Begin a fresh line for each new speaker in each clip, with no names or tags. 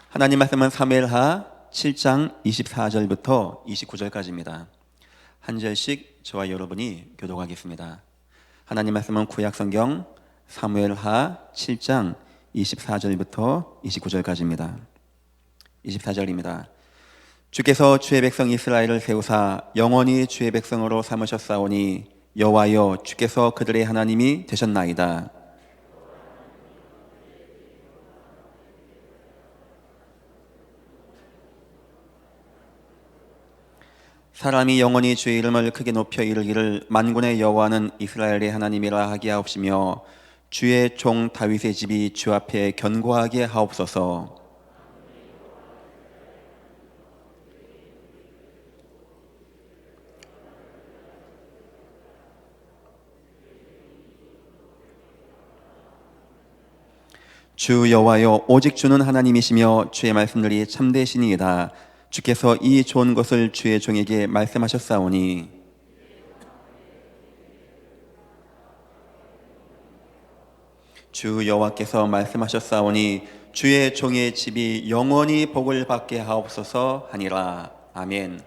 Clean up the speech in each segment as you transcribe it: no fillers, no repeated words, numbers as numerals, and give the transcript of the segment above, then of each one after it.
하나님 말씀은 사무엘하 7장 24절부터 29절까지입니다. 한 절씩 저와 여러분이 교독하겠습니다. 하나님 말씀은 구약성경 사무엘하 7장 24절부터 29절까지입니다. 24절입니다. 주께서 주의 백성 이스라엘을 세우사 영원히 주의 백성으로 삼으셨사오니 여호와여 주께서 그들의 하나님이 되셨나이다. 사람이 영원히 주의 이름을 크게 높여 이르기를 만군의 여호와는 이스라엘의 하나님이라 하기하옵시며 주의 종 다윗의 집이 주 앞에 견고하게 하옵소서. 주 여호와여 오직 주는 하나님이시며 주의 말씀들이 참되시니이다. 주께서 이 좋은 것을 주의 종에게 말씀하셨사오니 주 여호와께서 말씀하셨사오니 주의 종의 집이 영원히 복을 받게 하옵소서 하니라. 아멘.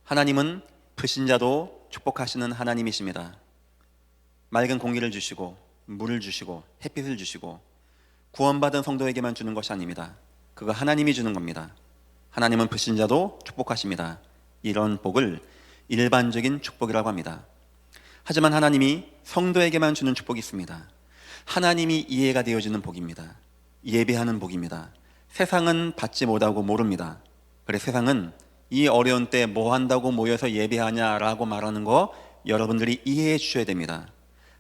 하나님은 불신자도 축복하시는 하나님이십니다. 맑은 공기를 주시고 물을 주시고 햇빛을 주시고 구원받은 성도에게만 주는 것이 아닙니다. 그거 하나님이 주는 겁니다. 하나님은 불신자도 축복하십니다. 이런 복을 일반적인 축복이라고 합니다. 하지만 하나님이 성도에게만 주는 축복이 있습니다. 하나님이 이해가 되어지는 복입니다. 예배하는 복입니다. 세상은 받지 못하고 모릅니다. 그래 세상은 이 어려운 때 뭐 한다고 모여서 예배하냐라고 말하는 거 여러분들이 이해해 주셔야 됩니다.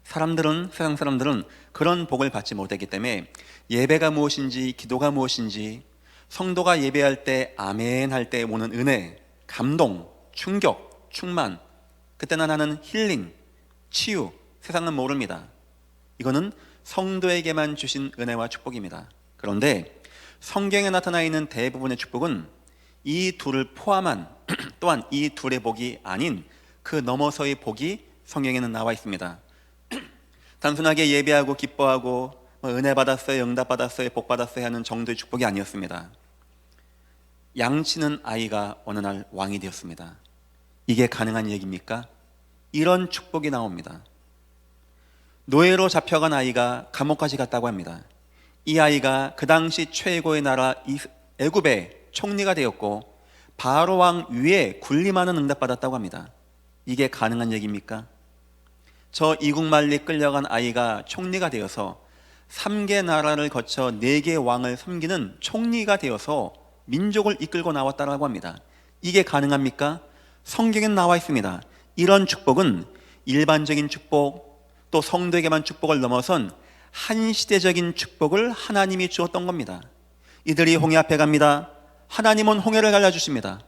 세상 사람들은 그런 복을 받지 못했기 때문에 예배가 무엇인지 기도가 무엇인지 성도가 예배할 때 아멘 할 때 오는 은혜, 감동, 충격, 충만, 그때나 나는 힐링, 치유, 세상은 모릅니다. 이거는 성도에게만 주신 은혜와 축복입니다. 그런데 성경에 나타나 있는 대부분의 축복은 이 둘을 포함한 또한 이 둘의 복이 아닌 그 너머서의 복이 성경에는 나와 있습니다. 단순하게 예배하고 기뻐하고 은혜 받았어요, 응답 받았어요, 복 받았어요 하는 정도의 축복이 아니었습니다. 양치는 아이가 어느 날 왕이 되었습니다. 이게 가능한 얘기입니까? 이런 축복이 나옵니다. 노예로 잡혀간 아이가 감옥까지 갔다고 합니다. 이 아이가 그 당시 최고의 나라 애굽의 총리가 되었고 바로 왕 위에 군림하는 응답받았다고 합니다. 이게 가능한 얘기입니까? 저 이국만리 끌려간 아이가 총리가 되어서 3개 나라를 거쳐 4개 왕을 섬기는 총리가 되어서 민족을 이끌고 나왔다라고 합니다. 이게 가능합니까? 성경엔 나와 있습니다. 이런 축복은 일반적인 축복 또 성도에게만 축복을 넘어선 한시대적인 축복을 하나님이 주었던 겁니다. 이들이 홍해 앞에 갑니다. 하나님은 홍해를 갈라주십니다.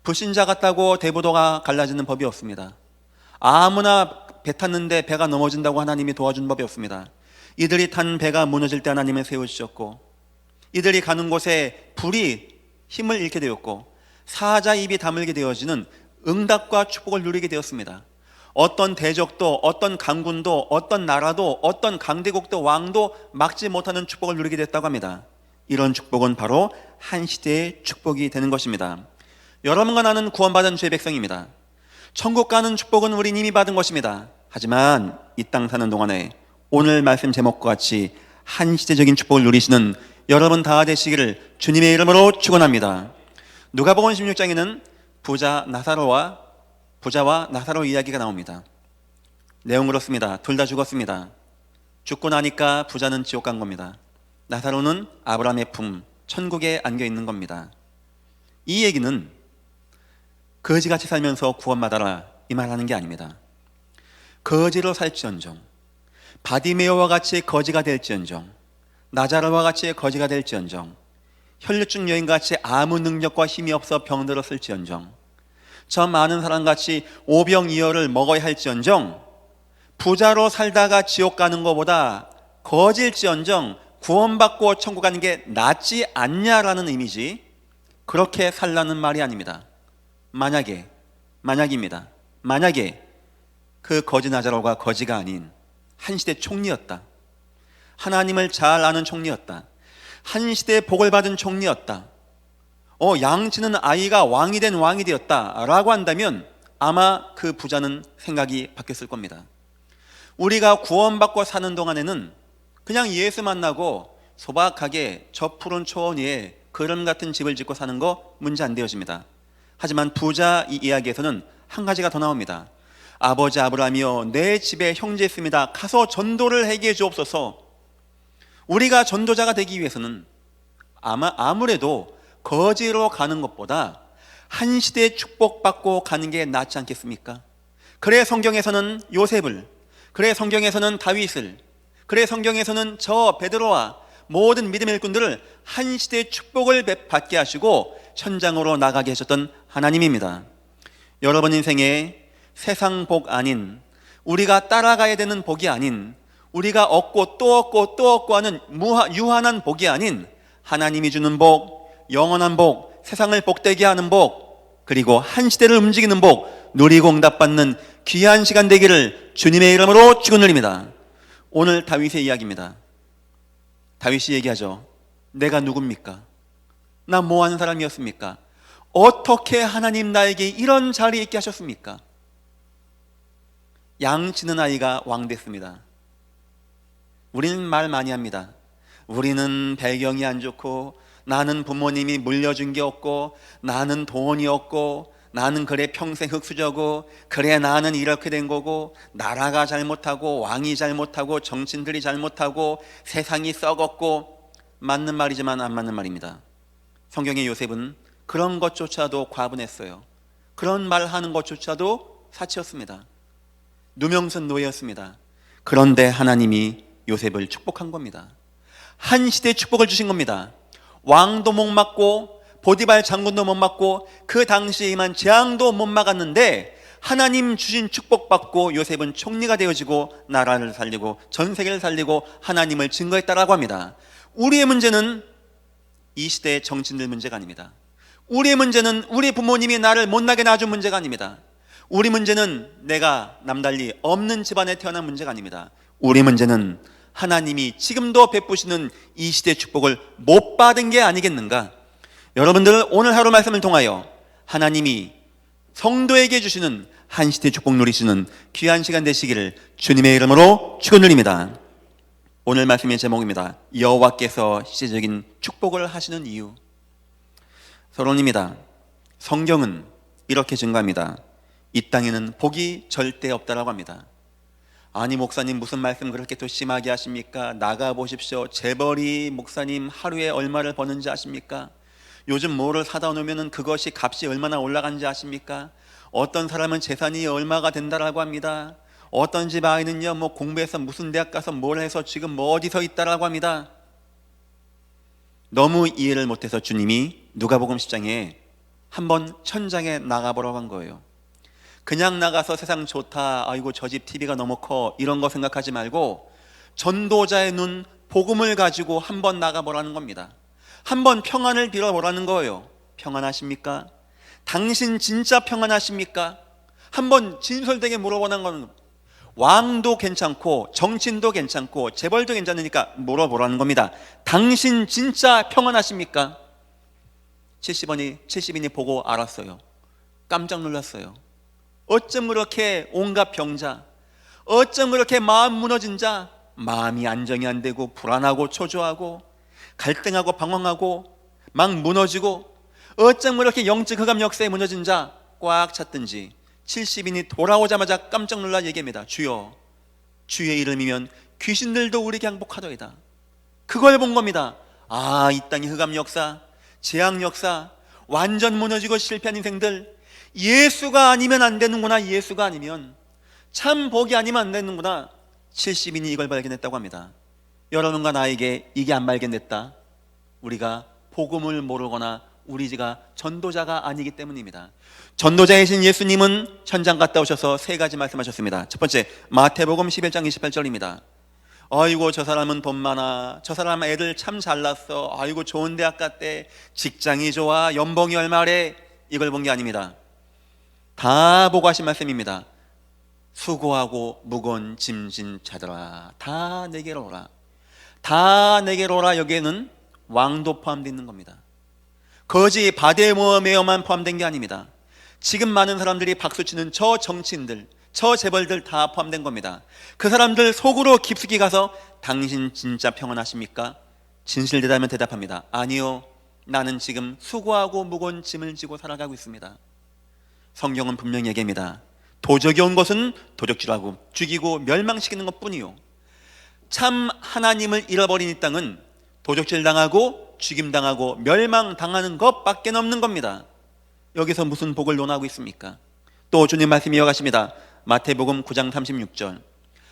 불신자 같다고 대부도가 갈라지는 법이 없습니다. 아무나 배 탔는데 배가 넘어진다고 하나님이 도와준 법이 없습니다. 이들이 탄 배가 무너질 때 하나님은 세워주셨고 이들이 가는 곳에 불이 힘을 잃게 되었고 사자 입이 다물게 되어지는 응답과 축복을 누리게 되었습니다. 어떤 대적도 어떤 강군도 어떤 나라도 어떤 강대국도 왕도 막지 못하는 축복을 누리게 됐다고 합니다. 이런 축복은 바로 한 시대의 축복이 되는 것입니다. 여러분과 나는 구원받은 주의 백성입니다. 천국 가는 축복은 우리 이미 받은 것입니다. 하지만 이 땅 사는 동안에 오늘 말씀 제목과 같이 한시대적인 축복을 누리시는 여러분 다 되시기를 주님의 이름으로 축원합니다. 누가복음 16장에는 부자와 나사로 이야기가 나옵니다. 내용 그렇습니다. 둘 다 죽었습니다. 죽고 나니까 부자는 지옥 간 겁니다. 나사로는 아브라함의 품, 천국에 안겨 있는 겁니다. 이 얘기는 거지같이 살면서 구원받아라 이 말하는 게 아닙니다. 거지로 살지언정, 바디메오와 같이 거지가 될지언정, 나자로와 같이 거지가 될지언정, 혈류증 여인같이 아무 능력과 힘이 없어 병들었을지언정, 저 많은 사람같이 오병이어를 먹어야 할지언정, 부자로 살다가 지옥 가는 것보다 거질지언정 구원받고 천국 가는 게 낫지 않냐라는 의미지 그렇게 살라는 말이 아닙니다. 만약입니다. 만약에 그 거지 나자로가 거지가 아닌 한 시대 총리였다. 하나님을 잘 아는 총리였다. 한 시대의 복을 받은 총리였다. 양치는 아이가 왕이 된 왕이 되었다 라고 한다면 아마 그 부자는 생각이 바뀌었을 겁니다. 우리가 구원받고 사는 동안에는 그냥 예수 만나고 소박하게 저 푸른 초원 위에 거름 같은 집을 짓고 사는 거 문제 안 되어집니다. 하지만 부자 이 이야기에서는 한 가지가 더 나옵니다. 아버지 아브라함이여, 내 집에 형제 있습니다. 가서 전도를 하게 주옵소서. 우리가 전도자가 되기 위해서는 아무래도 거지로 가는 것보다 한 시대에 축복받고 가는 게 낫지 않겠습니까? 그래 성경에서는 요셉을, 그래 성경에서는 다윗을, 그래 성경에서는 저 베드로와 모든 믿음의 일꾼들을 한 시대의 축복을 받게 하시고 현장으로 나가게 하셨던 하나님입니다. 여러분 인생에 세상 복 아닌, 우리가 따라가야 되는 복이 아닌, 우리가 얻고 또 얻고 또 얻고 하는 유한한 복이 아닌 하나님이 주는 복, 영원한 복, 세상을 복되게 하는 복, 그리고 한 시대를 움직이는 복 누리고 응답받는 귀한 시간 되기를 주님의 이름으로 축원드립니다. 오늘 다윗의 이야기입니다. 다윗이 얘기하죠. 내가 누굽니까? 나 뭐하는 사람이었습니까? 어떻게 하나님 나에게 이런 자리에 있게 하셨습니까? 양치는 아이가 왕 됐습니다. 우리는 말 많이 합니다. 우리는 배경이 안 좋고, 나는 부모님이 물려준 게 없고, 나는 돈이 없고, 나는 그래 평생 흙수저고, 그래 나는 이렇게 된 거고, 나라가 잘못하고, 왕이 잘못하고, 정치인들이 잘못하고, 세상이 썩었고. 맞는 말이지만 안 맞는 말입니다. 성경의 요셉은 그런 것조차도 과분했어요. 그런 말하는 것조차도 사치였습니다. 누명선 노예였습니다. 그런데 하나님이 요셉을 축복한 겁니다. 한 시대의 축복을 주신 겁니다. 왕도 못 막고 보디발 장군도 못 막고 그 당시에 임한 재앙도 못 막았는데 하나님 주신 축복받고 요셉은 총리가 되어지고 나라를 살리고 전 세계를 살리고 하나님을 증거했다라고 합니다. 우리의 문제는 이 시대의 정치인들 문제가 아닙니다. 우리의 문제는 우리 부모님이 나를 못나게 낳아준 문제가 아닙니다. 우리 문제는 내가 남달리 없는 집안에 태어난 문제가 아닙니다. 우리 문제는 하나님이 지금도 베푸시는 이 시대의 축복을 못 받은 게 아니겠는가? 여러분들 오늘 하루 말씀을 통하여 하나님이 성도에게 주시는 한 시대의 축복 누리시는 귀한 시간 되시기를 주님의 이름으로 축원드립니다. 오늘 말씀의 제목입니다. 여호와께서 시대적인 축복을 하시는 이유. 서론입니다. 성경은 이렇게 증거합니다. 이 땅에는 복이 절대 없다라고 합니다. 아니 목사님 무슨 말씀 그렇게 또 심하게 하십니까? 나가보십시오. 재벌이 목사님 하루에 얼마를 버는지 아십니까? 요즘 뭐를 사다 놓으면 그것이 값이 얼마나 올라간지 아십니까? 어떤 사람은 재산이 얼마가 된다라고 합니다. 어떤 집 아이는요 뭐 공부해서 무슨 대학 가서 뭘 해서 지금 뭐 어디서 있다라고 합니다. 너무 이해를 못해서 주님이 누가복음 10장에 한번 현장에 나가보라고 한 거예요. 그냥 나가서 세상 좋다, 아이고 저 집 TV가 너무 커, 이런 거 생각하지 말고 전도자의 눈, 복음을 가지고 한번 나가보라는 겁니다. 한번 평안을 빌어보라는 거예요. 평안하십니까? 당신 진짜 평안하십니까? 한번 진솔되게 물어보는 건, 왕도 괜찮고 정치인도 괜찮고 재벌도 괜찮으니까 물어보라는 겁니다. 당신 진짜 평안하십니까? 70인이 보고 알았어요. 깜짝 놀랐어요. 어쩜 그렇게 온갖 병자, 어쩜 그렇게 마음 무너진 자, 마음이 안정이 안 되고 불안하고 초조하고 갈등하고 방황하고 막 무너지고, 어쩜 그렇게 영적 흑암 역사에 무너진 자 꽉 찼든지 70인이 돌아오자마자 깜짝 놀라 얘기합니다. 주여, 주의 이름이면 귀신들도 우리에게 항복하더이다. 그걸 본 겁니다. 아, 이 땅의 흑암 역사, 재앙 역사, 완전 무너지고 실패한 인생들, 예수가 아니면 안 되는구나. 예수가 아니면, 참 복이 아니면 안 되는구나. 70인이 이걸 발견했다고 합니다. 여러분과 나에게 이게 안 발견됐다, 우리가 복음을 모르거나 우리가 전도자가 아니기 때문입니다. 전도자이신 예수님은 현장 갔다 오셔서 세 가지 말씀하셨습니다. 첫 번째, 마태복음 11장 28절입니다. 아이고 저 사람은 돈 많아, 저 사람 애들 참 잘났어, 아이고 좋은 대학 갔대, 직장이 좋아, 연봉이 얼마래. 이걸 본 게 아닙니다. 다 보고 하신 말씀입니다. 수고하고 무거운 짐진 자들아 다 내게로 오라. 다 내게로 오라. 여기에는 왕도 포함되어 있는 겁니다. 거지 바데모어메어만 포함된 게 아닙니다. 지금 많은 사람들이 박수치는 저 정치인들, 저 재벌들 다 포함된 겁니다. 그 사람들 속으로 깊숙이 가서 당신 진짜 평안하십니까? 진실되다면 대답합니다. 아니요, 나는 지금 수고하고 무거운 짐을 지고 살아가고 있습니다. 성경은 분명히 얘기합니다. 도적이 온 것은 도적질하고 죽이고 멸망시키는 것뿐이요, 참 하나님을 잃어버린 이 땅은 도적질당하고 죽임당하고 멸망당하는 것밖에 없는 겁니다. 여기서 무슨 복을 논하고 있습니까? 또 주님 말씀이 이어가십니다. 마태복음 9장 36절,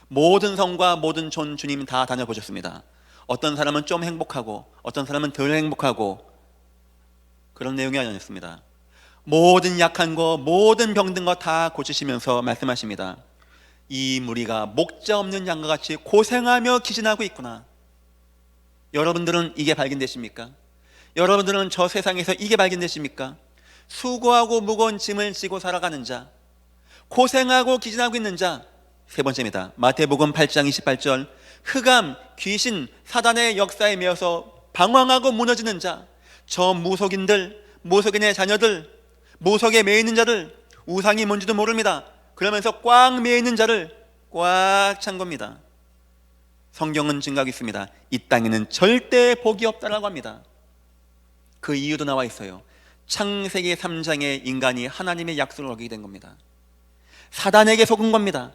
모든 성과 모든 촌 주님 다 다녀보셨습니다. 어떤 사람은 좀 행복하고 어떤 사람은 덜 행복하고 그런 내용이 아니었습니다. 모든 약한 거, 모든 병든 거 다 고치시면서 말씀하십니다. 이 무리가 목자 없는 양과 같이 고생하며 기진하고 있구나. 여러분들은 이게 발견되십니까? 여러분들은 저 세상에서 이게 발견되십니까? 수고하고 무거운 짐을 지고 살아가는 자, 고생하고 기진하고 있는 자. 세 번째입니다. 마태복음 8장 28절, 흑암, 귀신, 사단의 역사에 매여서 방황하고 무너지는 자, 저 무속인들, 무속인의 자녀들, 무속에 매여 있는 자들, 우상이 뭔지도 모릅니다. 그러면서 꽉 매여 있는 자를 꽉 찬 겁니다. 성경은 증거하고 있습니다. 이 땅에는 절대 복이 없다라고 합니다. 그 이유도 나와 있어요. 창세기 3장에 인간이 하나님의 약속을 어기게 된 겁니다. 사단에게 속은 겁니다.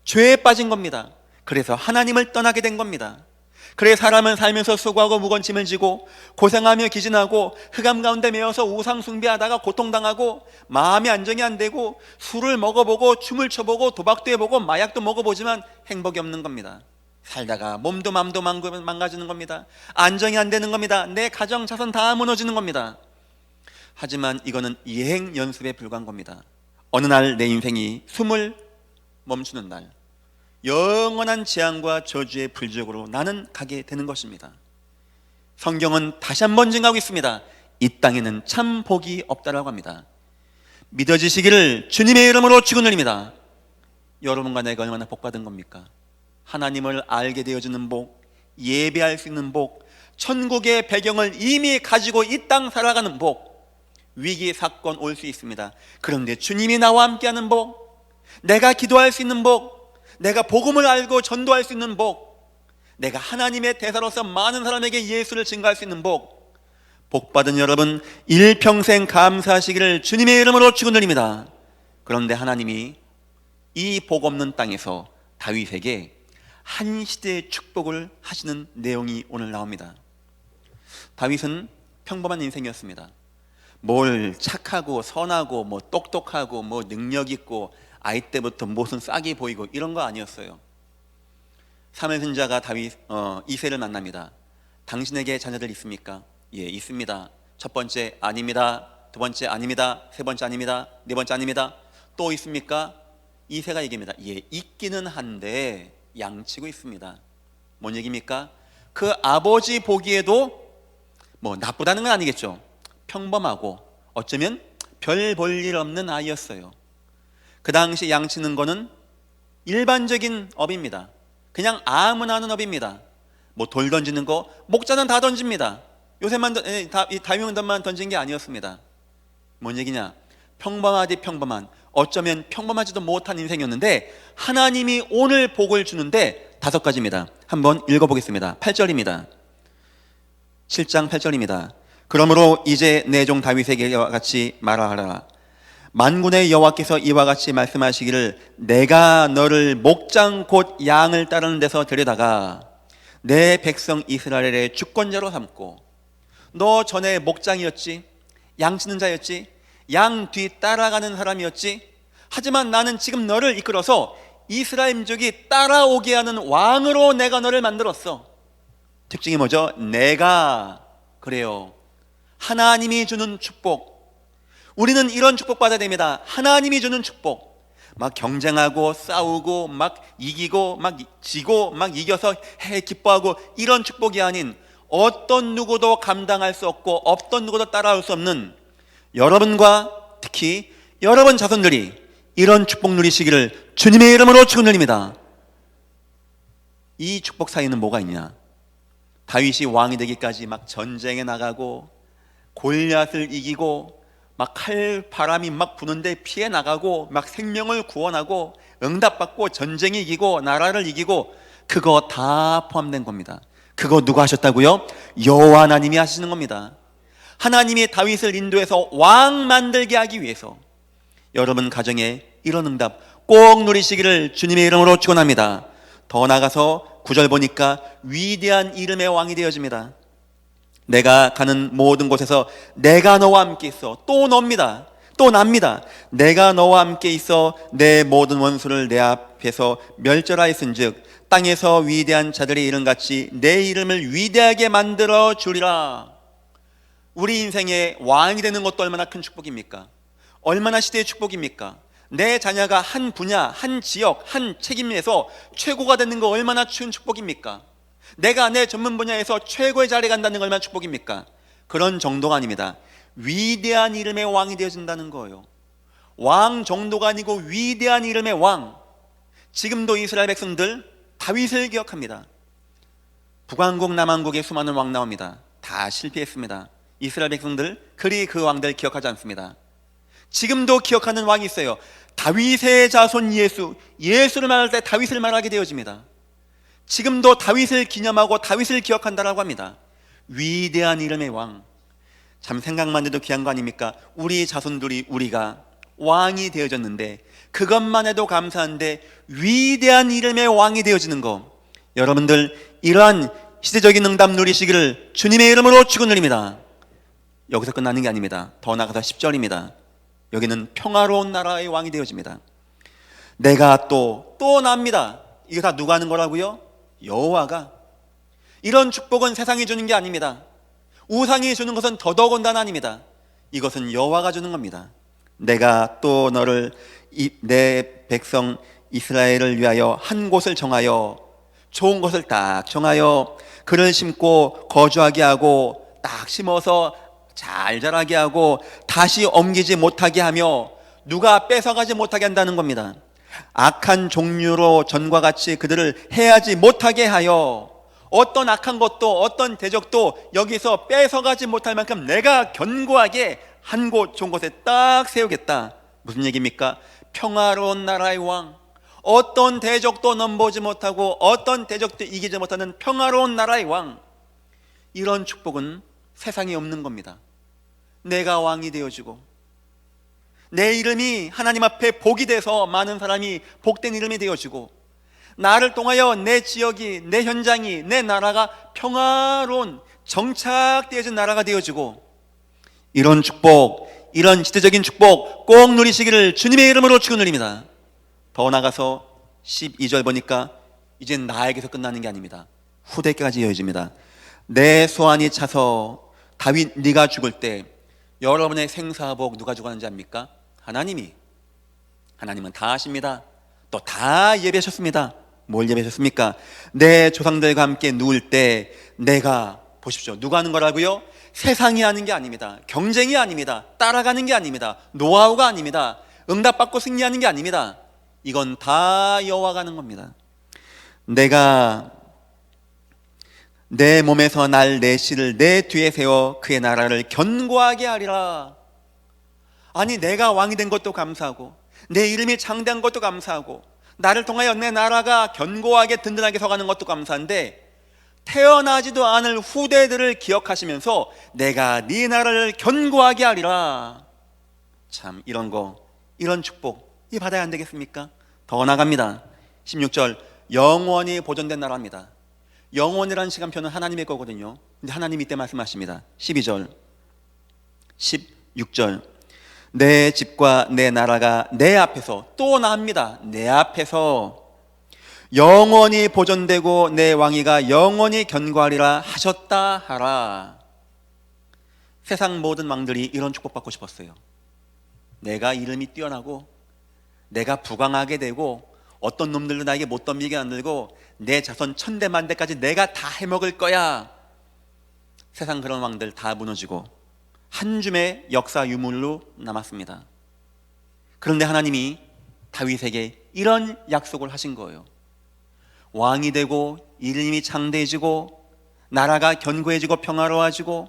죄에 빠진 겁니다. 그래서 하나님을 떠나게 된 겁니다. 그래 사람은 살면서 수고하고 무거운 짐을 지고 고생하며 기진하고 흑암 가운데 매여서 우상 숭배하다가 고통당하고 마음의 안정이 안 되고 술을 먹어보고 춤을 춰보고 도박도 해보고 마약도 먹어보지만 행복이 없는 겁니다. 살다가 몸도 마음도 망가지는 겁니다. 안정이 안 되는 겁니다. 내 가정 자손 다 무너지는 겁니다. 하지만 이거는 예행 연습에 불과한 겁니다. 어느 날 내 인생이 숨을 멈추는 날, 영원한 재앙과 저주의 불지옥으로 나는 가게 되는 것입니다. 성경은 다시 한번 증가하고 있습니다. 이 땅에는 참 복이 없다라고 합니다. 믿어지시기를 주님의 이름으로 축원드립니다. 여러분과 내가 얼마나 복받은 겁니까? 하나님을 알게 되어지는 복, 예배할 수 있는 복, 천국의 배경을 이미 가지고 이 땅 살아가는 복, 위기 사건 올 수 있습니다. 그런데 주님이 나와 함께하는 복, 내가 기도할 수 있는 복, 내가 복음을 알고 전도할 수 있는 복, 내가 하나님의 대사로서 많은 사람에게 예수를 증거할 수 있는 복, 복받은 여러분 일평생 감사하시기를 주님의 이름으로 축원드립니다. 그런데 하나님이 이 복 없는 땅에서 다윗에게 한 시대의 축복을 하시는 내용이 오늘 나옵니다. 다윗은 평범한 인생이었습니다. 뭘 착하고 선하고 뭐 똑똑하고 뭐 능력 있고 아이 때부터 무슨 싹이 보이고 이런 거 아니었어요. 사무엘 선지자가 이새를 만납니다. 당신에게 자녀들 있습니까? 예, 있습니다. 첫 번째 아닙니다. 두 번째 아닙니다. 세 번째 아닙니다. 네 번째 아닙니다. 또 있습니까? 이새가 얘기합니다. 예, 있기는 한데 양치고 있습니다. 뭔 얘기입니까? 그 아버지 보기에도 뭐 나쁘다는 건 아니겠죠. 평범하고 어쩌면 별 볼 일 없는 아이였어요. 그 당시 양치는 거는 일반적인 업입니다. 그냥 아무나 하는 업입니다. 뭐 돌 던지는 거 목자는 다 던집니다. 요새만 다윗만 던진 게 아니었습니다. 뭔 얘기냐? 평범하디 평범한, 어쩌면 평범하지도 못한 인생이었는데 하나님이 오늘 복을 주는데 5가지입니다. 한번 읽어보겠습니다. 8절입니다. 7장 8절입니다. 그러므로 이제 내 종 다윗에게 이와 같이 말하라. 만군의 여호와께서 이와 같이 말씀하시기를 내가 너를 목장 곧 양을 따르는 데서 데려다가 내 백성 이스라엘의 주권자로 삼고, 너 전에 목장이었지, 양치는 자였지, 양 뒤 따라가는 사람이었지. 하지만 나는 지금 너를 이끌어서 이스라엘 민족이 따라오게 하는 왕으로 내가 너를 만들었어. 특징이 뭐죠? 내가 그래요. 하나님이 주는 축복. 우리는 이런 축복 받아야 됩니다. 하나님이 주는 축복. 막 경쟁하고 싸우고 막 이기고 막 지고 막 이겨서 기뻐하고 이런 축복이 아닌, 어떤 누구도 감당할 수 없고 어떤 누구도 따라올 수 없는 여러분과 특히 여러분 자손들이 이런 축복 누리시기를 주님의 이름으로 축원드립니다. 이 축복 사이에는 뭐가 있냐? 다윗이 왕이 되기까지 막 전쟁에 나가고 골리앗을 이기고 막 칼바람이 막 부는데 피해 나가고 막 생명을 구원하고 응답받고 전쟁에 이기고 나라를 이기고 그거 다 포함된 겁니다. 그거 누가 하셨다고요? 여호와 하나님이 하시는 겁니다. 하나님이 다윗을 인도해서 왕 만들게 하기 위해서 여러분 가정에 이런 응답 꼭 누리시기를 주님의 이름으로 축원합니다. 더 나아가서 9절 보니까 위대한 이름의 왕이 되어집니다. 내가 가는 모든 곳에서 내가 너와 함께 있어. 또 너입니다. 또 납니다. 내가 너와 함께 있어 내 모든 원수를 내 앞에서 멸절하였은즉 땅에서 위대한 자들의 이름같이 내 이름을 위대하게 만들어 주리라. 우리 인생에 왕이 되는 것도 얼마나 큰 축복입니까? 얼마나 시대의 축복입니까? 내 자녀가 한 분야, 한 지역, 한 책임에서 최고가 되는 거 얼마나 큰 축복입니까? 내가 내 전문 분야에서 최고의 자리에 간다는 거 얼마나 축복입니까? 그런 정도가 아닙니다. 위대한 이름의 왕이 되어진다는 거예요. 왕 정도가 아니고 위대한 이름의 왕. 지금도 이스라엘 백성들 다윗을 기억합니다. 북왕국 남왕국에 수많은 왕 나옵니다. 다 실패했습니다. 이스라엘 백성들 그리 그 왕들 기억하지 않습니다. 지금도 기억하는 왕이 있어요. 다윗의 자손 예수, 예수를 말할 때 다윗을 말하게 되어집니다. 지금도 다윗을 기념하고 다윗을 기억한다라고 합니다. 위대한 이름의 왕. 참 생각만 해도 귀한 거 아닙니까? 우리 자손들이 우리가 왕이 되어졌는데 그것만 해도 감사한데 위대한 이름의 왕이 되어지는 거, 여러분들 이러한 시대적인 응답 누리시기를 주님의 이름으로 축원드립니다. 여기서 끝나는 게 아닙니다. 더 나아가서 10절입니다. 여기는 평화로운 나라의 왕이 되어집니다. 내가 또 납니다. 이거 다 누가 하는 거라고요? 여호와가. 이런 축복은 세상이 주는 게 아닙니다. 우상이 주는 것은 더더군다나 아닙니다. 이것은 여호와가 주는 겁니다. 내가 또 너를 내 백성 이스라엘을 위하여 한 곳을 정하여, 좋은 곳을 딱 정하여 그를 심고 거주하게 하고 딱 심어서 잘 자라게 하고 다시 옮기지 못하게 하며 누가 뺏어가지 못하게 한다는 겁니다. 악한 종류로 전과 같이 그들을 해하지 못하게 하여 어떤 악한 것도 어떤 대적도 여기서 뺏어가지 못할 만큼 내가 견고하게 한 곳 좋은 곳에 딱 세우겠다. 무슨 얘기입니까? 평화로운 나라의 왕, 어떤 대적도 넘보지 못하고 어떤 대적도 이기지 못하는 평화로운 나라의 왕. 이런 축복은 세상에 없는 겁니다. 내가 왕이 되어지고 내 이름이 하나님 앞에 복이 돼서 많은 사람이 복된 이름이 되어지고 나를 통하여 내 지역이, 내 현장이, 내 나라가 평화로운 정착되어진 나라가 되어지고, 이런 축복, 이런 시대적인 축복 꼭 누리시기를 주님의 이름으로 축원드립니다. 더 나가서 12절 보니까 이젠 나에게서 끝나는 게 아닙니다. 후대까지 이어집니다. 내 소환이 차서 다윗 네가 죽을 때 여러분의 생사복 누가 주관하는지 압니까? 하나님이. 하나님은 다 아십니다. 또 다 예배하셨습니다. 뭘 예배하셨습니까? 내 조상들과 함께 누울 때 내가, 보십시오, 누가 하는 거라고요? 세상이 하는 게 아닙니다. 경쟁이 아닙니다. 따라가는 게 아닙니다. 노하우가 아닙니다. 응답받고 승리하는 게 아닙니다. 이건 다 여호와가 하는 겁니다. 내가 내 몸에서 날 내 씨를 내 뒤에 세워 그의 나라를 견고하게 하리라. 아니, 내가 왕이 된 것도 감사하고 내 이름이 장대한 것도 감사하고 나를 통하여 내 나라가 견고하게 든든하게 서가는 것도 감사한데, 태어나지도 않을 후대들을 기억하시면서 내가 네 나라를 견고하게 하리라. 참, 이런 거, 이런 축복 이 받아야 안 되겠습니까? 더 나갑니다. 16절, 영원히 보존된 나라입니다. 영원이라는 시간표는 하나님의 거거든요. 근데 하나님이 이때 말씀하십니다. 12절, 16절, 내 집과 내 나라가 내 앞에서, 또 나옵니다. 내 앞에서 영원히 보존되고 내 왕위가 영원히 견고하리라 하셨다 하라. 세상 모든 왕들이 이런 축복받고 싶었어요. 내가 이름이 뛰어나고 내가 부강하게 되고 어떤 놈들도 나에게 못 덤비게 만들고 내 자손 천대만대까지 내가 다 해먹을 거야. 세상 그런 왕들 다 무너지고 한 줌의 역사 유물로 남았습니다. 그런데 하나님이 다윗에게 이런 약속을 하신 거예요. 왕이 되고 이름이 장대해지고 나라가 견고해지고 평화로워지고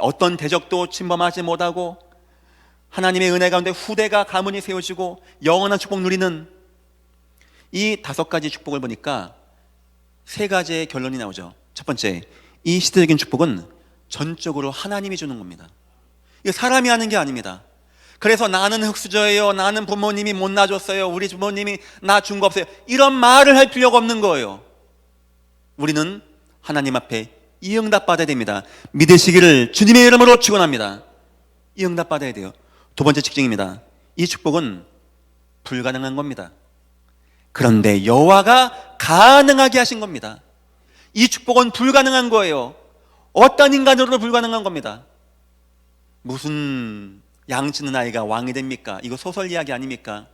어떤 대적도 침범하지 못하고 하나님의 은혜 가운데 후대가 가문이 세워지고 영원한 축복 누리는 이 5가지 축복을 보니까 3가지의 결론이 나오죠. 첫 번째, 이 시대적인 축복은 전적으로 하나님이 주는 겁니다. 이거 사람이 하는 게 아닙니다. 그래서 나는 흙수저예요, 나는 부모님이 못 낳아줬어요, 우리 부모님이 나 준 거 없어요, 이런 말을 할 필요가 없는 거예요. 우리는 하나님 앞에 이 응답 받아야 됩니다. 믿으시기를 주님의 이름으로 축원합니다. 이 응답 받아야 돼요. 2번째 특징입니다. 이 축복은 불가능한 겁니다. 그런데 여호와가 가능하게 하신 겁니다. 이 축복은 불가능한 거예요. 어떤 인간으로도 불가능한 겁니다. 무슨 양치는 아이가 왕이 됩니까? 이거 소설 이야기 아닙니까?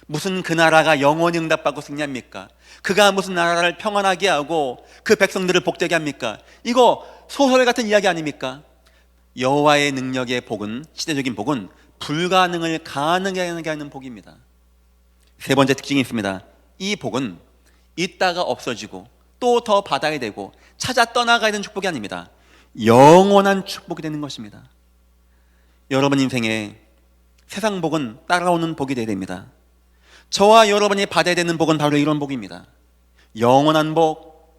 무슨 그 나라가 영원히 응답받고 승리합니까? 그가 무슨 나라를 평안하게 하고 그 백성들을 복되게 합니까? 이거 소설 같은 이야기 아닙니까? 여호와의 능력의 복은, 시대적인 복은 불가능을 가능하게 하는 복입니다. 3번째 특징이 있습니다. 이 복은 있다가 없어지고 또 더 받아야 되고 찾아 떠나가야 되는 축복이 아닙니다. 영원한 축복이 되는 것입니다. 여러분 인생에 세상 복은 따라오는 복이 되어야 됩니다. 저와 여러분이 받아야 되는 복은 바로 이런 복입니다. 영원한 복,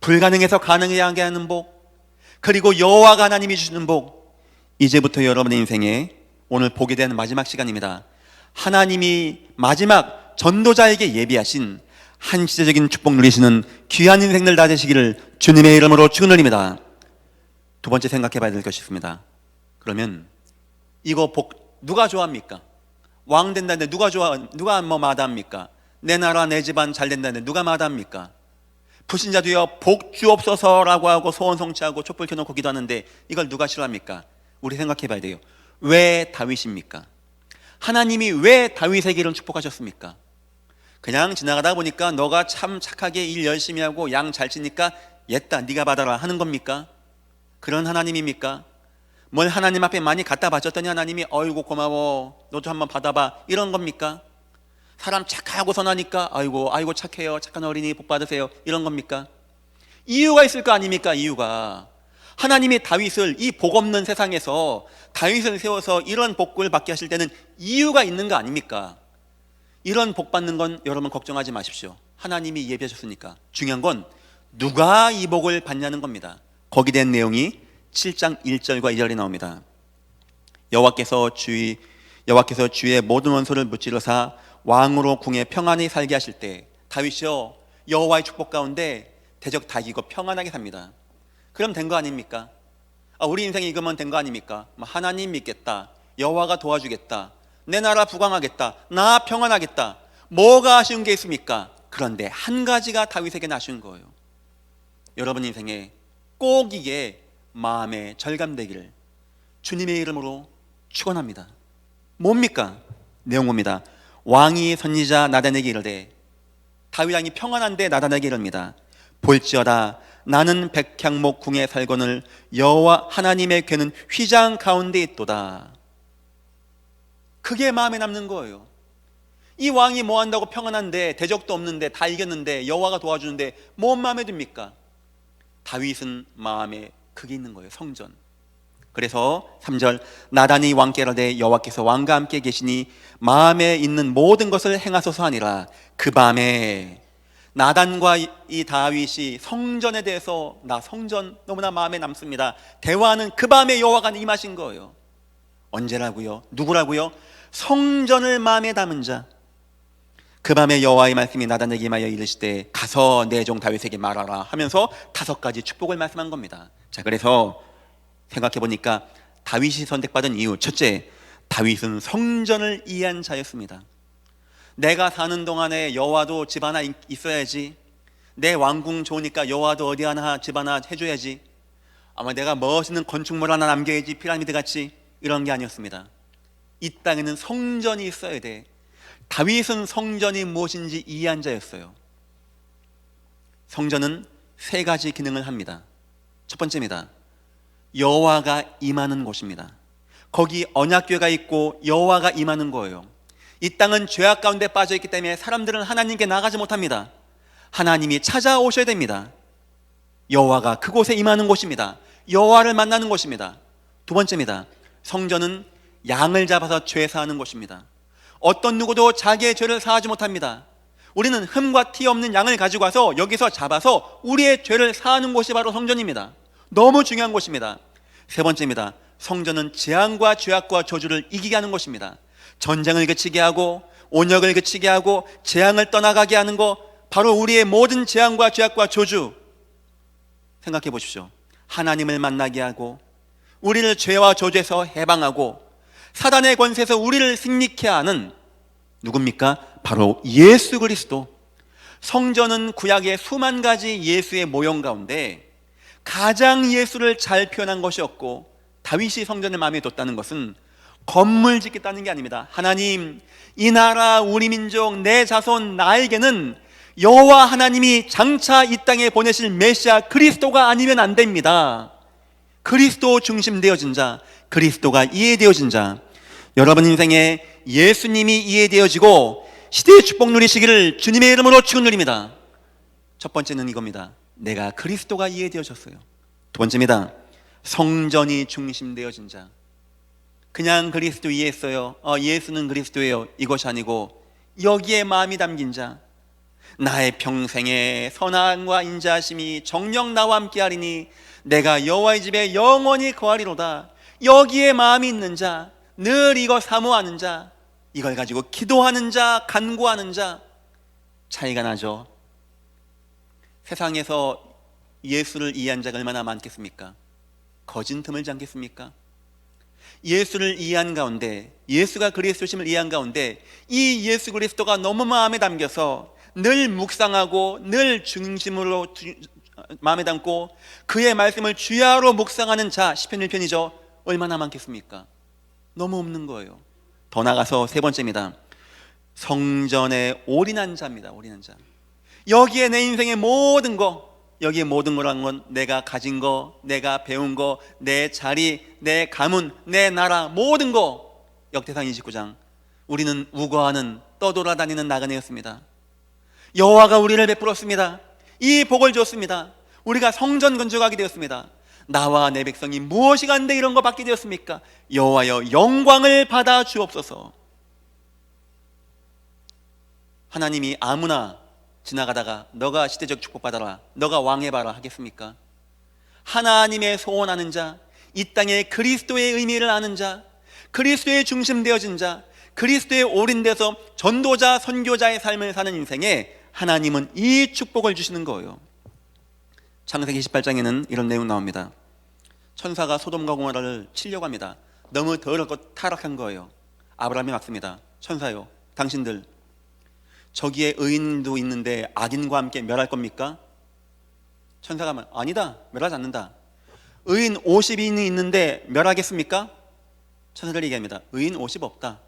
불가능해서 가능하게 하는 복, 그리고 여호와가 하나님이 주시는 복. 이제부터 여러분의 인생에 오늘 보게 되는 마지막 시간입니다. 하나님이 마지막 전도자에게 예비하신 한시대적인 축복 누리시는 귀한 인생들 다 되시기를 주님의 이름으로 축원드립니다. 2번째 생각해 봐야 될 것이 있습니다. 그러면 이거 복 누가 좋아합니까? 왕 된다는데 누가 마다합니까? 내 나라 내 집안 잘 된다는데 누가 마다합니까? 불신자도요 복 주옵소서라고 하고 소원 성취하고 촛불 켜놓고 기도하는데 이걸 누가 싫어합니까? 우리 생각해 봐야 돼요. 왜 다윗입니까? 하나님이 왜 다윗에게 이런 축복하셨습니까? 그냥 지나가다 보니까 너가 참 착하게 일 열심히 하고 양 잘 치니까 옛다 네가 받아라 하는 겁니까? 그런 하나님입니까? 뭘 하나님 앞에 많이 갖다 바쳤더니 하나님이 어이구 고마워 너도 한번 받아봐 이런 겁니까? 사람 착하고 선하니까 아이고 착해요 착한 어린이 복 받으세요 이런 겁니까? 이유가 있을 거 아닙니까? 이유가 하나님이 다윗을 이 복 없는 세상에서 다윗을 세워서 이런 복을 받게 하실 때는 이유가 있는 거 아닙니까? 이런 복 받는 건 여러분 걱정하지 마십시오. 하나님이 예비하셨으니까. 중요한 건 누가 이 복을 받냐는 겁니다. 거기에 대한 내용이 7장 1절과 2절에 나옵니다. 여호와께서 주의 모든 원수를 무찌르사 왕으로 궁에 평안히 살게 하실 때 다윗이요 여호와의 축복 가운데 대적 다 이기고 평안하게 삽니다. 그럼 된 거 아닙니까? 우리 인생이 이거면 된 거 아닙니까? 하나님 믿겠다, 여호와가 도와주겠다, 내 나라 부강하겠다, 나 평안하겠다, 뭐가 아쉬운 게 있습니까? 그런데 한 가지가 다윗에게는 아쉬운 거예요. 여러분 인생에 꼭 이게 마음에 절감되기를 주님의 이름으로 축원합니다. 뭡니까? 내용 봅니다. 왕이 선지자 나단에게 이르되, 다윗 왕이 평안한데 나단에게 이릅니다. 볼지어다 나는 백향목 궁에 살거늘 여호와 하나님의 궤는 휘장 가운데 있도다. 그게 마음에 남는 거예요. 이 왕이 뭐 한다고 평안한데 대적도 없는데 다 이겼는데 여호와가 도와주는데 뭔 마음에 듭니까? 다윗은 마음에 그게 있는 거예요. 성전. 그래서 3절 나단이 왕께 이르되 여호와께서 왕과 함께 계시니 마음에 있는 모든 것을 행하소서 하니라. 그 밤에 나단과 이 다윗이 성전에 대해서 나 성전 너무나 마음에 남습니다 대화하는 그 밤에 여호와가 임하신 거예요. 언제라고요? 누구라고요? 성전을 마음에 담은 자. 그 밤에 여호와의 말씀이 나단에게 임하여 이르시되 가서 내 종 다윗에게 말하라 하면서 5가지 축복을 말씀한 겁니다. 자, 그래서 생각해 보니까 다윗이 선택받은 이유, 첫째, 다윗은 성전을 이해한 자였습니다. 내가 사는 동안에 여호와도 집 하나 있어야지, 내 왕궁 좋으니까 여호와도 어디 하나 집 하나 해줘야지, 아마 내가 멋있는 건축물 하나 남겨야지 피라미드 같이, 이런 게 아니었습니다. 이 땅에는 성전이 있어야 돼. 다윗은 성전이 무엇인지 이해한 자였어요. 성전은 3가지 기능을 합니다. 첫 번째입니다. 여호와가 임하는 곳입니다. 거기 언약궤가 있고 여호와가 임하는 거예요. 이 땅은 죄악 가운데 빠져있기 때문에 사람들은 하나님께 나가지 못합니다. 하나님이 찾아오셔야 됩니다. 여호와가 그곳에 임하는 곳입니다. 여호와를 만나는 곳입니다. 두 번째입니다. 성전은 양을 잡아서 죄 사하는 곳입니다. 어떤 누구도 자기의 죄를 사하지 못합니다. 우리는 흠과 티 없는 양을 가지고 와서 여기서 잡아서 우리의 죄를 사하는 곳이 바로 성전입니다. 너무 중요한 곳입니다. 세 번째입니다. 성전은 재앙과 죄악과 저주를 이기게 하는 곳입니다. 전쟁을 그치게 하고 온역을 그치게 하고 재앙을 떠나가게 하는 것, 바로 우리의 모든 재앙과 죄악과 저주. 생각해 보십시오. 하나님을 만나게 하고 우리를 죄와 저주에서 해방하고 사단의 권세에서 우리를 승리케 하는 누굽니까? 바로 예수 그리스도. 성전은 구약의 수만 가지 예수의 모형 가운데 가장 예수를 잘 표현한 것이었고, 다윗이 성전을 마음에 뒀다는 것은 건물 짓겠다는 게 아닙니다. 하나님, 이 나라 우리 민족 내 자손 나에게는 여호와 하나님이 장차 이 땅에 보내실 메시아 그리스도가 아니면 안 됩니다. 그리스도 중심되어진 자, 그리스도가 이해되어진 자, 여러분 인생에 예수님이 이해되어지고 시대의 축복 누리시기를 주님의 이름으로 축원드립니다. 첫 번째는 이겁니다. 내가 그리스도가 이해되어졌어요. 두 번째입니다. 성전이 중심되어진 자. 그냥 그리스도 이해했어요. 예수는 그리스도예요. 이것이 아니고 여기에 마음이 담긴 자. 나의 평생에 선함과 인자하심이 정녕 나와 함께하리니 내가 여호와의 집에 영원히 거하리로다. 여기에 마음이 있는 자, 늘 이거 사모하는 자, 이걸 가지고 기도하는 자, 간구하는 자. 차이가 나죠. 세상에서 예수를 이해한 자가 얼마나 많겠습니까? 거진 드물지 않겠습니까? 예수를 이해한 가운데, 예수가 그리스도심을 이해한 가운데 이 예수 그리스도가 너무 마음에 담겨서 늘 묵상하고 늘 중심으로 마음에 담고 그의 말씀을 주야로 묵상하는 자, 시편 1편이죠. 얼마나 많겠습니까? 너무 없는 거예요. 더 나가서 세 번째입니다. 성전에 올인한 자입니다. 올인한 자. 여기에 내 인생의 모든 거, 여기에 모든 거라는 건 내가 가진 거, 내가 배운 거, 내 자리, 내 가문, 내 나라, 모든 거. 역대상 29장. 우리는 우거하는 떠돌아다니는 나그네였습니다. 여호와가 우리를 베풀었습니다. 이 복을 줬습니다. 우리가 성전 건축하게 되었습니다. 나와 내 백성이 무엇이 간데 이런 거 받게 되었습니까? 여호와여 영광을 받아 주옵소서. 하나님이 아무나 지나가다가 너가 시대적 축복받아라, 너가 왕해봐라 하겠습니까? 하나님의 소원하는 자, 이 땅에 그리스도의 의미를 아는 자, 그리스도의 중심되어진 자, 그리스도의 올인돼서 전도자, 선교자의 삶을 사는 인생에 하나님은 이 축복을 주시는 거예요. 창세기 28장에는 이런 내용 나옵니다. 천사가 소돔과 고모라를 치려고 합니다. 너무 더럽고 타락한 거예요. 아브라함이 막습니다. 천사요, 당신들 저기에 의인도 있는데 악인과 함께 멸할 겁니까? 천사가 말, 아니다, 멸하지 않는다. 의인 50인이 있는데 멸하겠습니까? 천사들 얘기합니다. 의인 50 없다.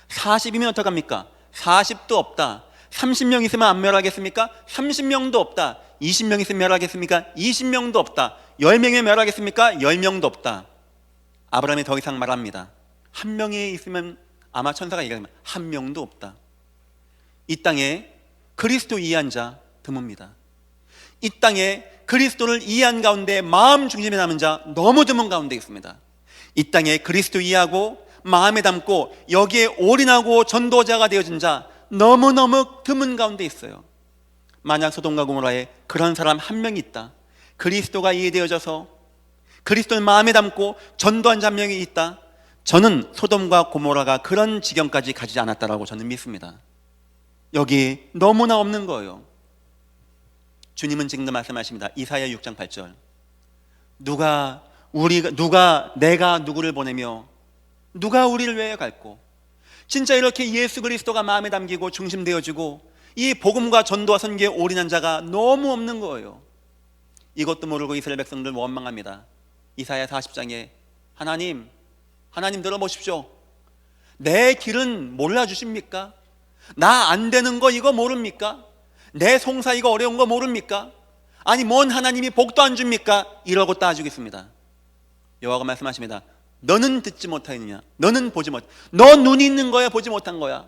40이면 어떡합니까? 40도 없다. 30명 있으면 안 멸하겠습니까? 30명도 없다. 20명 있으면 멸하겠습니까? 20명도 없다. 10명이면 멸하겠습니까? 10명도 없다. 아브라함이 더 이상 말합니다. 한 명이 있으면, 아마 천사가 얘기하면 한 명도 없다. 이 땅에 그리스도 이해한 자 드뭅니다. 이 땅에 그리스도를 이해한 가운데 마음 중심에 남은 자 너무 드문 가운데 있습니다. 이 땅에 그리스도 이해하고 마음에 담고 여기에 올인하고 전도자가 되어진 자 너무너무 드문 가운데 있어요. 만약 소돔과 고모라에 그런 사람 한 명이 있다, 그리스도가 이해되어져서 그리스도를 마음에 담고 전도한 자 한 명이 있다, 저는 소돔과 고모라가 그런 지경까지 가지 않았다라고 저는 믿습니다. 여기 너무나 없는 거예요. 주님은 지금도 말씀하십니다. 이사야 6장 8절. 내가 누구를 보내며 누가 우리를 위하여 갈고. 진짜 이렇게 예수 그리스도가 마음에 담기고 중심되어지고 이 복음과 전도와 선교에 올인한 자가 너무 없는 거예요. 이것도 모르고 이스라엘 백성들 원망합니다. 이사야 40장에 하나님 들어보십시오. 내 길은 몰라주십니까? 나 안 되는 거 이거 모릅니까? 내 송사 이거 어려운 거 모릅니까? 아니 뭔 하나님이 복도 안 줍니까? 이러고 따지겠습니다. 여호와가 말씀하십니다. 너는 듣지 못하느냐? 너는 보지 못. 너 눈이 있는 거야, 보지 못한 거야?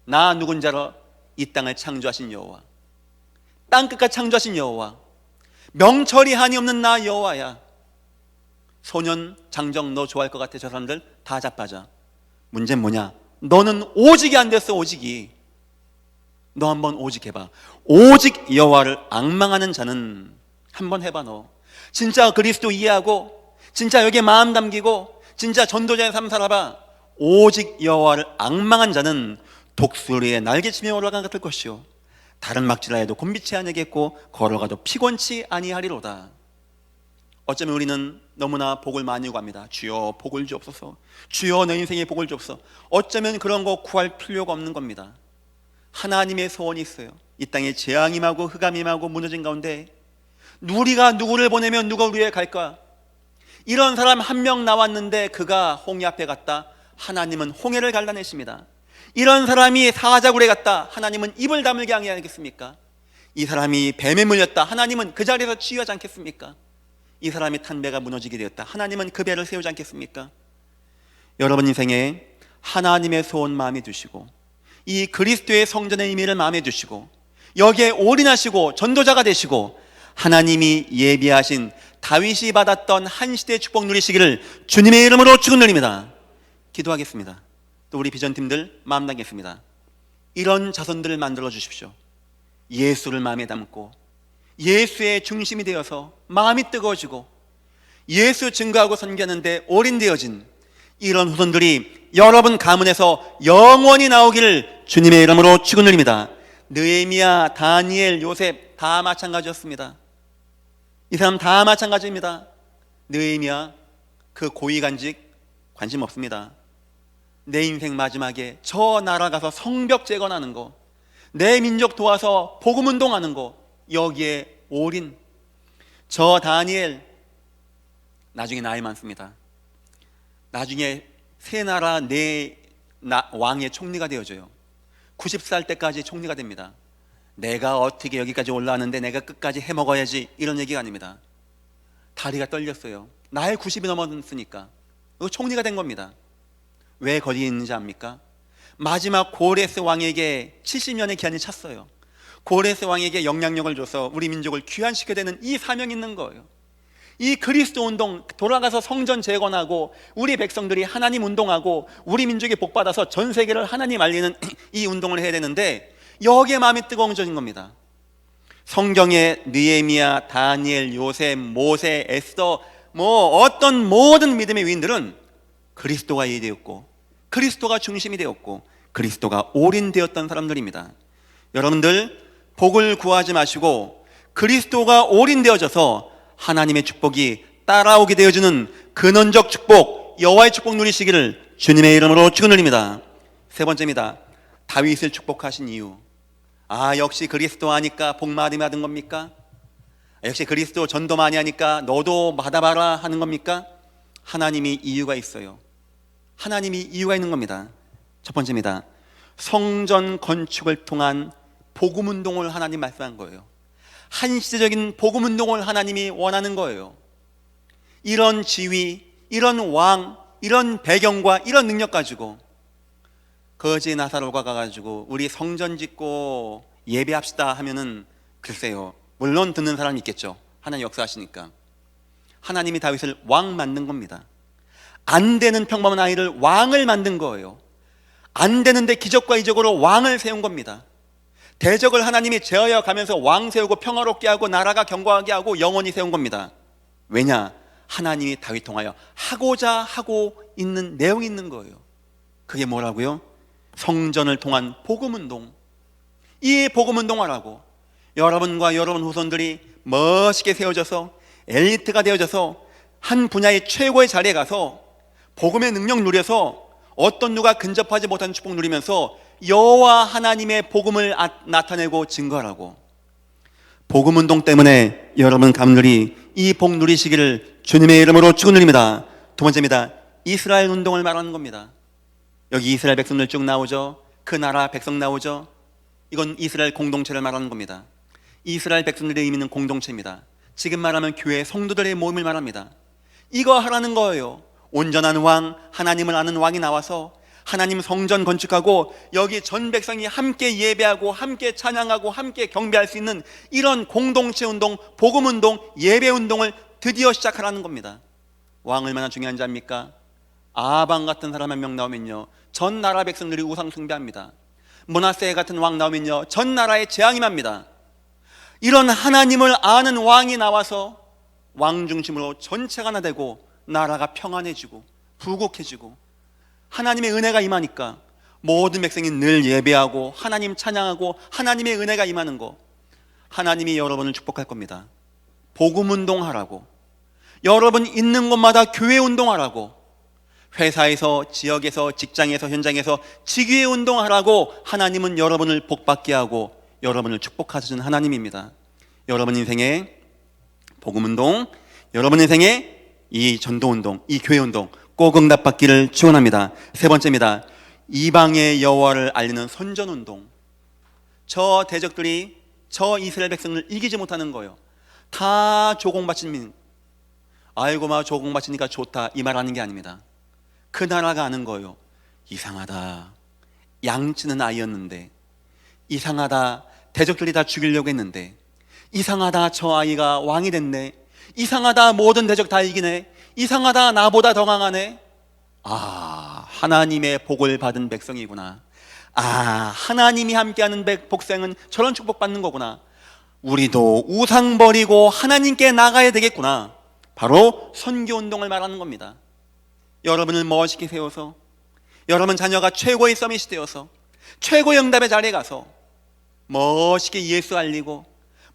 나 누군지 알아? 이 땅을 창조하신 여호와, 땅끝까지 창조하신 여호와, 명철이 한이 없는 나 여호와야. 소년 장정 너 좋아할 것 같아. 저 사람들 다 자빠져. 문제는 뭐냐? 너는 오직이 안 됐어. 오직이. 너 한번 오직 해봐. 오직 여호와를 앙망하는 자는 한번 해봐. 너 진짜 그리스도 이해하고 진짜 여기에 마음 담기고 진짜 전도자의 삶 살아봐. 오직 여호와를 앙망한 자는 독수리의 날개치며 올라간 같을 것이요 다른 막지라에도 곤비치 아니하겠고 걸어가도 피곤치 아니하리로다. 어쩌면 우리는 너무나 복을 많이 구합니다. 주여 복을 주옵소서. 주여 내 인생에 복을 주옵소서. 어쩌면 그런 거 구할 필요가 없는 겁니다. 하나님의 소원이 있어요. 이 땅에 재앙이 임하고 흑암이 임하고 무너진 가운데 우리가 누구를 보내면 누가 우리 위에 갈까? 이런 사람 한 명 나왔는데 그가 홍해 앞에 갔다. 하나님은 홍해를 갈라내십니다. 이런 사람이 사자굴에 갔다. 하나님은 입을 다물게 하겠습니까? 이 사람이 뱀에 물렸다. 하나님은 그 자리에서 치유하지 않겠습니까? 이 사람이 탄 배가 무너지게 되었다. 하나님은 그 배를 세우지 않겠습니까? 여러분 인생에 하나님의 소원 마음에 두시고 이 그리스도의 성전의 의미를 마음에 두시고 여기에 올인하시고 전도자가 되시고 하나님이 예비하신 다윗이 받았던 한 시대의 축복 누리시기를 주님의 이름으로 축원드립니다. 기도하겠습니다. 또 우리 비전팀들 마음 담겠습니다. 이런 자손들을 만들어 주십시오. 예수를 마음에 담고 예수의 중심이 되어서 마음이 뜨거워지고 예수 증거하고 선교하는데 올인되어진 이런 후손들이 여러분 가문에서 영원히 나오기를 주님의 이름으로 축원드립니다. 느헤미야, 다니엘, 요셉 다 마찬가지였습니다. 이 사람 다 마찬가지입니다. 느헤미야 그 고위간직 관심 없습니다. 내 인생 마지막에 저 나라 가서 성벽 재건하는 거, 내 민족 도와서 복음 운동하는 거, 여기에 올인. 저 다니엘 나중에 나이 많습니다. 나중에 세 나라 네 왕의 총리가 되어져요. 90살 때까지 총리가 됩니다. 내가 어떻게 여기까지 올라왔는데 내가 끝까지 해먹어야지, 이런 얘기가 아닙니다. 다리가 떨렸어요. 나이 90이 넘었으니까 총리가 된 겁니다. 왜 거기 있는지 압니까? 마지막 고레스 왕에게 70년의 기한이 찼어요. 고레스 왕에게 영향력을 줘서 우리 민족을 귀환시켜야 되는 이 사명이 있는 거예요. 이 그리스도 운동, 돌아가서 성전 재건하고 우리 백성들이 하나님 운동하고 우리 민족이 복받아서 전 세계를 하나님 알리는 이 운동을 해야 되는데 여기에 마음이 뜨거워진 겁니다. 성경에 느헤미야, 다니엘, 요셉, 모세, 에스더 어떤 모든 믿음의 위인들은 그리스도가 이해되었고 그리스도가 중심이 되었고 그리스도가 올인되었던 사람들입니다. 여러분들 복을 구하지 마시고 그리스도가 올인되어져서 하나님의 축복이 따라오게 되어주는 근원적 축복, 여호와의 축복 누리시기를 주님의 이름으로 축원드립니다. 세 번째입니다. 다윗을 축복하신 이유. 역시 그리스도 하니까 복 많이 받은 겁니까? 역시 그리스도 전도 많이 하니까 너도 받아봐라 하는 겁니까? 하나님이 이유가 있어요. 하나님이 이유가 있는 겁니다. 첫 번째입니다. 성전 건축을 통한 복음 운동을 하나님 말씀한 거예요. 한시대적인 복음 운동을 하나님이 원하는 거예요. 이런 지위, 이런 왕, 이런 배경과 이런 능력 가지고 거지 나사로가 가가지고 우리 성전 짓고 예배합시다 하면은 글쎄요, 물론 듣는 사람이 있겠죠. 하나님 역사하시니까. 하나님이 다윗을 왕 만든 겁니다. 안 되는 평범한 아이를 왕을 만든 거예요. 안 되는데 기적과 이적으로 왕을 세운 겁니다. 대적을 하나님이 제어해 가면서 왕 세우고 평화롭게 하고 나라가 견고하게 하고 영원히 세운 겁니다. 왜냐? 하나님이 다윗 통하여 하고자 하고 있는 내용이 있는 거예요. 그게 뭐라고요? 성전을 통한 복음운동. 이 복음운동하라고 여러분과 여러분 후손들이 멋있게 세워져서 엘리트가 되어져서 한 분야의 최고의 자리에 가서 복음의 능력 누려서 어떤 누가 근접하지 못한 축복 누리면서 여호와 하나님의 복음을 나타내고 증거하라고. 복음운동 때문에 여러분 가문들이 이 복 누리시기를 주님의 이름으로 축원드립니다. 두 번째입니다. 이스라엘 운동을 말하는 겁니다. 여기 이스라엘 백성들 쭉 나오죠. 그 나라 백성 나오죠. 이건 이스라엘 공동체를 말하는 겁니다. 이스라엘 백성들의 의미는 공동체입니다. 지금 말하면 교회 성도들의 모임을 말합니다. 이거 하라는 거예요. 온전한 왕, 하나님을 아는 왕이 나와서 하나님 성전 건축하고 여기 전 백성이 함께 예배하고 함께 찬양하고 함께 경배할 수 있는 이런 공동체 운동, 복음 운동, 예배 운동을 드디어 시작하라는 겁니다. 왕 얼마나 중요한 자입니까? 아방 같은 사람 한 명 나오면요, 전 나라 백성들이 우상 숭배합니다. 므낫세 같은 왕 나오면요, 전 나라에 재앙이 납니다. 이런 하나님을 아는 왕이 나와서 왕 중심으로 전체가 하나 되고 나라가 평안해지고 부국해지고 하나님의 은혜가 임하니까 모든 백성이 늘 예배하고 하나님 찬양하고 하나님의 은혜가 임하는 거, 하나님이 여러분을 축복할 겁니다. 복음 운동하라고, 여러분 있는 곳마다 교회 운동하라고, 회사에서, 지역에서, 직장에서, 현장에서 지교회 운동하라고 하나님은 여러분을 복받게 하고 여러분을 축복하시는 하나님입니다. 여러분 인생의 복음 운동, 여러분 인생의 이 전도 운동, 이 교회 운동 꼭 응답받기를 축원합니다. 세 번째입니다. 이방의 여호와를 알리는 선전 운동. 저 대적들이 저 이스라엘 백성을 이기지 못하는 거예요. 다 조공바친 민, 아이고 막 조공바치니까 좋다 이 말하는 게 아닙니다. 그 나라가 아는 거예요. 이상하다, 양치는 아이였는데, 이상하다, 대적들이 다 죽이려고 했는데, 이상하다, 저 아이가 왕이 됐네, 이상하다, 모든 대적 다 이기네, 이상하다, 나보다 더 강하네. 아, 하나님의 복을 받은 백성이구나. 아, 하나님이 함께하는 복생은 저런 축복받는 거구나. 우리도 우상 버리고 하나님께 나가야 되겠구나. 바로 선교운동을 말하는 겁니다. 여러분을 멋있게 세워서, 여러분 자녀가 최고의 서밋이 되어서 최고의 응답의 자리에 가서 멋있게 예수 알리고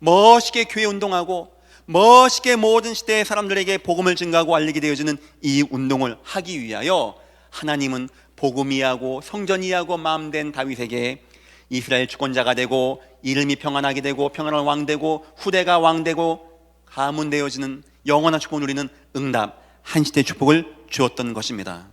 멋있게 교회 운동하고 멋있게 모든 시대의 사람들에게 복음을 증가하고 알리게 되어지는 이 운동을 하기 위하여 하나님은 복음이하고 성전이하고 마음된 다윗에게 이스라엘 주권자가 되고 이름이 평안하게 되고 평안한 왕 되고 후대가 왕 되고 가문 되어지는 영원한 축복을 누리는 응답, 한 시대의 축복을 주었던 것입니다.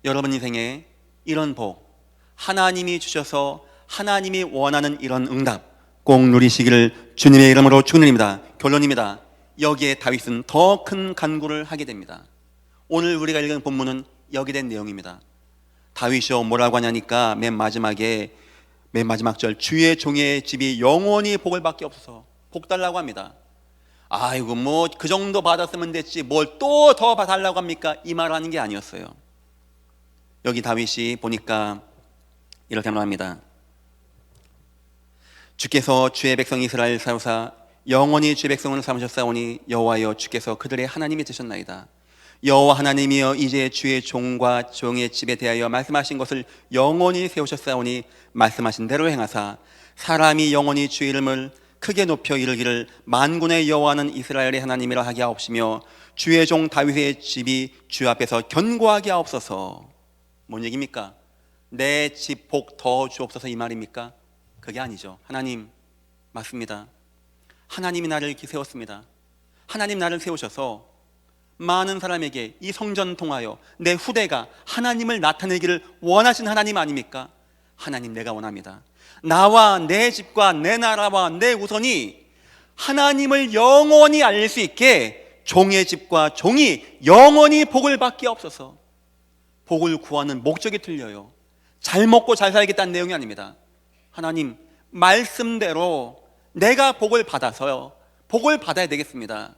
여러분 인생에 이런 복, 하나님이 주셔서 하나님이 원하는 이런 응답 꼭 누리시기를 주님의 이름으로 축원드립니다. 결론입니다. 여기에 다윗은 더 큰 간구를 하게 됩니다. 오늘 우리가 읽은 본문은 여기에 대한 내용입니다. 다윗이요 뭐라고 하냐니까 맨 마지막 절, 주의 종의 집이 영원히 복을 받게 없어서 복 달라고 합니다. 아이고 뭐 그 정도 받았으면 됐지 뭘 또 더 달라고 합니까? 이 말 하는 게 아니었어요. 여기 다윗이 보니까 이렇게 말합니다. 주께서 주의 백성 이스라엘 사로사 영원히 주의 백성을 삼으셨사오니 여호와여 주께서 그들의 하나님이 되셨나이다. 여호와 하나님이여 이제 주의 종과 종의 집에 대하여 말씀하신 것을 영원히 세우셨사오니 말씀하신 대로 행하사 사람이 영원히 주의 이름을 크게 높여 이르기를 만군의 여호와는 이스라엘의 하나님이라 하게 하옵시며 주의 종 다윗의 집이 주 앞에서 견고하게 하옵소서. 뭔 얘기입니까? 내 집 복 더 주옵소서 이 말입니까? 그게 아니죠. 하나님 맞습니다. 하나님이 나를 이렇게 세웠습니다. 하나님 나를 세우셔서 많은 사람에게 이 성전 통하여 내 후대가 하나님을 나타내기를 원하신 하나님 아닙니까? 하나님 내가 원합니다. 나와 내 집과 내 나라와 내 우선이 하나님을 영원히 알릴 수 있게 종의 집과 종이 영원히 복을 받게 없어서. 복을 구하는 목적이 틀려요. 잘 먹고 잘 살겠다는 내용이 아닙니다. 하나님 말씀대로 내가 복을 받아서요, 복을 받아야 되겠습니다.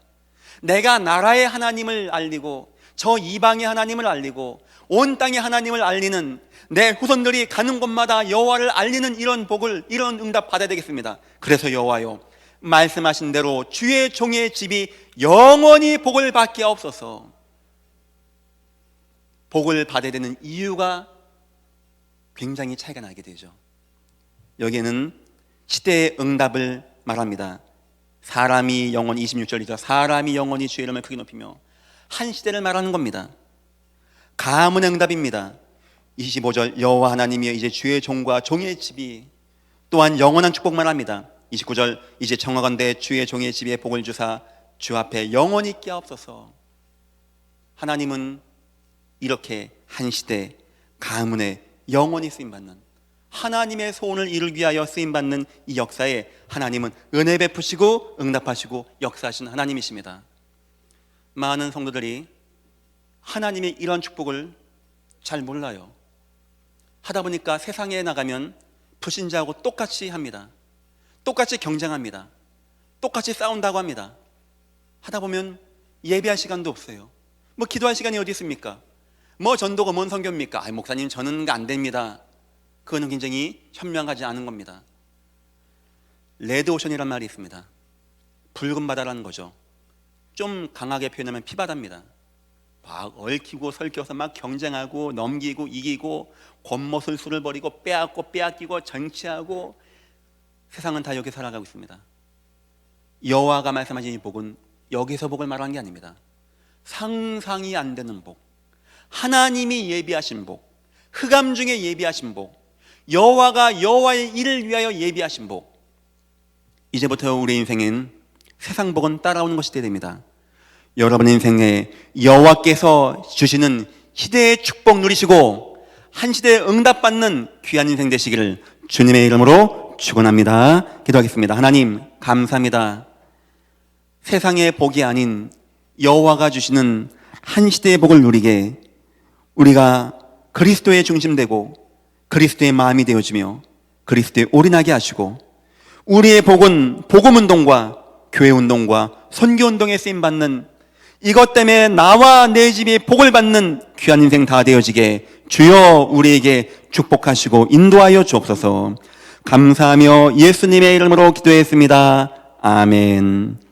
내가 나라의 하나님을 알리고 저 이방의 하나님을 알리고 온 땅의 하나님을 알리는 내 후손들이 가는 곳마다 여호와를 알리는 이런 복을, 이런 응답 받아야 되겠습니다. 그래서 여호와여 말씀하신 대로 주의 종의 집이 영원히 복을 받게 하옵소서. 복을 받아야 되는 이유가 굉장히 차이가 나게 되죠. 여기에는 시대의 응답을 말합니다. 사람이 영원히, 26절이죠. 사람이 영원히 주의 이름을 크게 높이며, 한 시대를 말하는 겁니다. 가문의 응답입니다. 25절 여호와 하나님이여 이제 주의 종과 종의 집이, 또한 영원한 축복만 합니다. 29절 이제 청하건대 주의 종의 집에 복을 주사 주 앞에 영원히 있게 하옵소서. 하나님은 이렇게 한 시대 가문에 영원히 쓰임받는, 하나님의 소원을 이루기 위하여 쓰임받는 이 역사에 하나님은 은혜 베푸시고 응답하시고 역사하신 하나님이십니다. 많은 성도들이 하나님의 이런 축복을 잘 몰라요. 하다 보니까 세상에 나가면 불신자하고 똑같이 합니다. 똑같이 경쟁합니다. 똑같이 싸운다고 합니다. 하다 보면 예배할 시간도 없어요. 뭐 기도할 시간이 어디 있습니까? 뭐 전도가 뭔 선교입니까? 목사님 저는 안 됩니다. 그거는 굉장히 현명하지 않은 겁니다. 레드오션이란 말이 있습니다. 붉은 바다라는 거죠. 좀 강하게 표현하면 피바다입니다. 막 얽히고 설켜서 막 경쟁하고 넘기고 이기고 권모술수를 벌이고 빼앗고 빼앗기고 정치하고 세상은 다 여기 살아가고 있습니다. 여호와가 말씀하신 이 복은 여기서 복을 말하는 게 아닙니다. 상상이 안 되는 복, 하나님이 예비하신 복, 흑암 중에 예비하신 복, 여호와가 여호와의 일을 위하여 예비하신 복. 이제부터 우리 인생은 세상 복은 따라오는 것이 되어야 됩니다. 여러분 인생에 여호와께서 주시는 시대의 축복 누리시고 한 시대에 응답받는 귀한 인생 되시기를 주님의 이름으로 축원합니다. 기도하겠습니다. 하나님 감사합니다. 세상의 복이 아닌 여호와가 주시는 한 시대의 복을 누리게 우리가 그리스도의 중심되고 그리스도의 마음이 되어지며 그리스도에 올인하게 하시고 우리의 복은 복음운동과 교회운동과 선교운동에 쓰임받는 이것 때문에 나와 내 집이 복을 받는 귀한 인생 다 되어지게 주여 우리에게 축복하시고 인도하여 주옵소서. 감사하며 예수님의 이름으로 기도했습니다. 아멘.